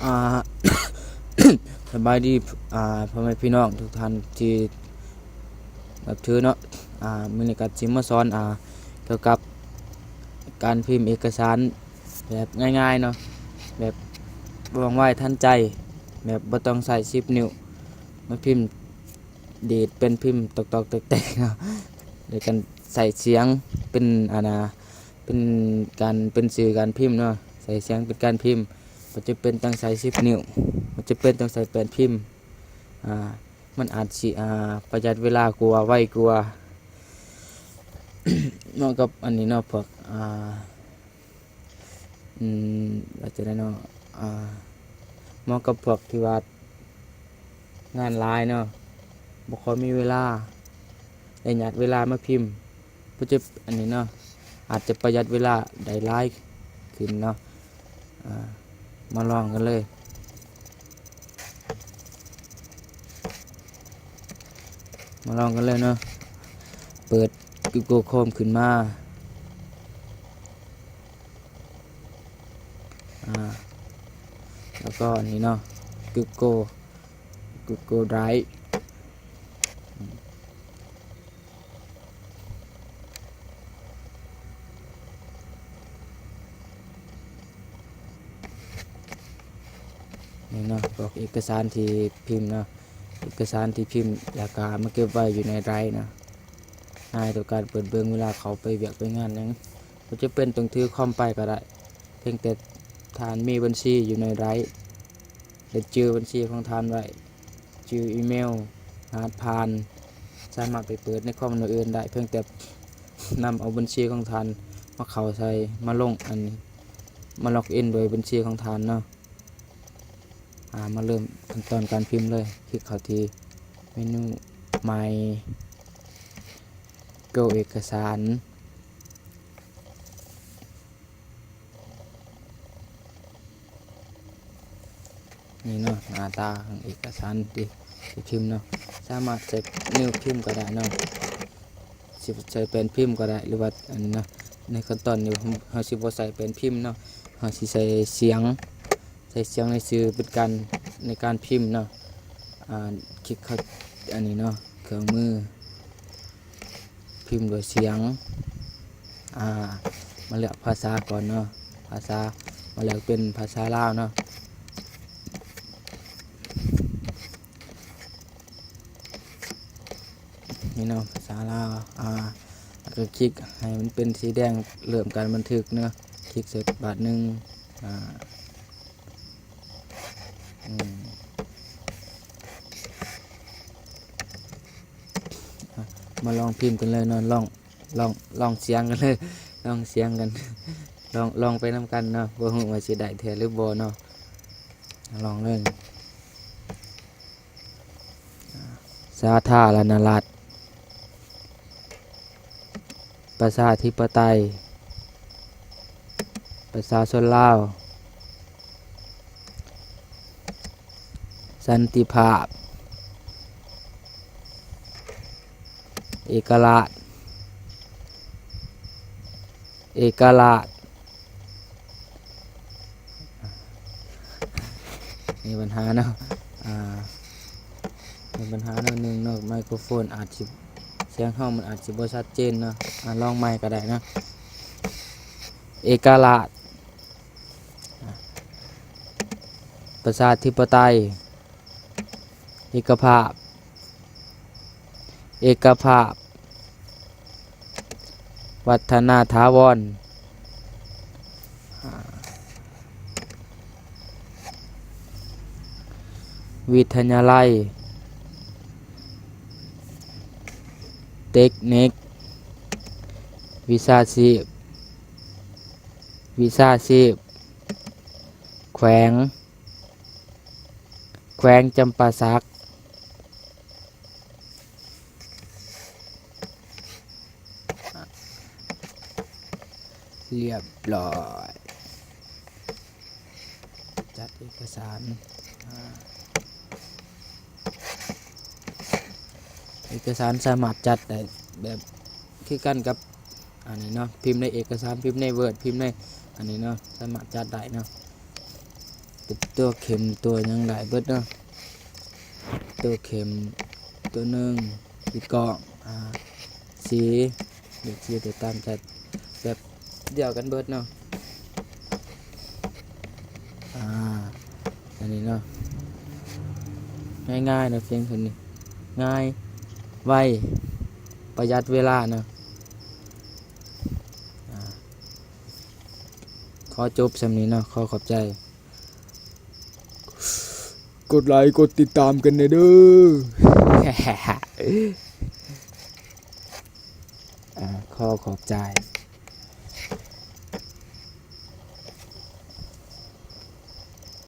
อ่า สบายดีพ่อแม่พี่น้องทุกท่านที่นับถือเนาะมื้อนี้ก็สิมาสอนเกี่ยวกับการพิมพ์เอกสารแบบง่ายๆเนาะแบบว่องไวทันใจแบบบ่ต้องใส่10นิ้วมาพิมพ์ดีดเป็นพิมพ์ตอกๆแตกๆเนาะโดยการใส่เสียงเป็นเป็นเป็นสื่อการพิมพ์เนาะใส่เสียงเป็นการพิมพ์มันจะเป็นต้องใส่10นิ้วมันจะเป็นต้องใส่แป้นพิมพ์อ่ามันอาจสิประหยัดเวลากว่าไวกว่าเนาะกับอันนี้เนาะพวกว่าจะได้เนาะเหมาะกับพวกที่ว่างานหลายเนาะบ่ค่อยมีเวลาได้หยัดเวลามาพิมพ์เพื่อจะอันนี้เนาะอาจจะประหยัดเวลาได้หลายขึ้นเนาะมาลองกันเลยเนาะเปิด Google Chrome ขึ้นมาแล้วก็อันนี้เนาะ Google Drive นี่เนาะบอกเอกสารที่พิมพ์เนาะเอกสารที่พิมพ์แล้วก็มาเก็บไว้อยู่ในไดรฟ์นะง่ายต่อการเปิดเบิ่งเวลาเขาไปเวียกไปงานนั้นก็จะเป็นต้องถือคอมไปก็ได้เพียงแต่ทานมีบัญชีอยู่ในไดรฟ์เดี๋ยวจื้อบัญชีของทานไว้จื้ออีเมลรหัสผ่านสามารถไปเปิดในคอมอื่นได้เพียงแต่นำเอาบัญชีของทานมาเข้าใส่มาลงอันนี้มาล็อกอินโดยบัญชีของทานเนาะมาเริ่มขั้นตอนการพิมพ์เลยคลิกเข้าที่เมนู My Go เอกสารนี่เนาะหน้าตาของเอกสารที่พิมพ์เนาะสามารถใช้นิ้วพิมพ์ก็ได้เนาะใช้เป็นพิมพ์ก็ได้หรือว่าอันนี้เนาะในขั้นตอนนี้เราสิบ่ใส่เป็นพิมพ์เนาะเราสิใส่เสียงในสื่อเป็นการในการพิมพ์เนาะคลิกเข้าอันนี้เนาะเครื่องมือพิมพ์โดยเสียงมาเลือกภาษาก่อนเนาะภาษามาเลือกเป็นภาษาลาวเนาะนี่เนาะภาษาลาวแล้วก็คลิกให้มันเป็นสีแดงเริ่มการบันทึกเนาะคลิกเสร็จบาทหนึ่งมาลองพิมพ์กันเลยเนาะลองเสียงกันเลยลองเสียงกันลองไปนำกันเนาะว่าหูว่าสิได้แท้หรือบ่เนาะลองเลยสาธารณรัฐประชาธิปไตยประชาชนลาวสันติภาพเอกราชมีปัญหาเนาะมีปัญหาหนึ่งเนาะไมโครโฟนอาจจะเสียงห้องมันอาจจะบ่ชัดเจนเนาะลองไมค์ก็ได้นะเอกราชประชาธิปไตยเอกภาพวัฒนาถาวรวิทยาลัยเทคนิควิชาชีพแขวงจำปาสักเรียบร้อยจัดเอกสารสามารถจัดได้แบบคือกันกับอันนี้เนาะพิมพ์ในเอกสารพิมพ์ใน Word พิมพ์ในอันนี้เนาะสามารถจัดได้เนาะ เป็นตัวเข็มตัวหยังหลายเบิดเนาะตัวเข็มตัวหนึงอีกกล่องสีเด็กสีตัวตามจัดแบบเดียวกันเบิดเนาะอันนี้เนาะง่ายๆเนาะเพียงเท่านี้ง่ายไวประหยัดเวลาเนาะขอจบสำนี้เนาะขอขอบใจกดไลค์กดติดตามกันเด้อขอขอบใจ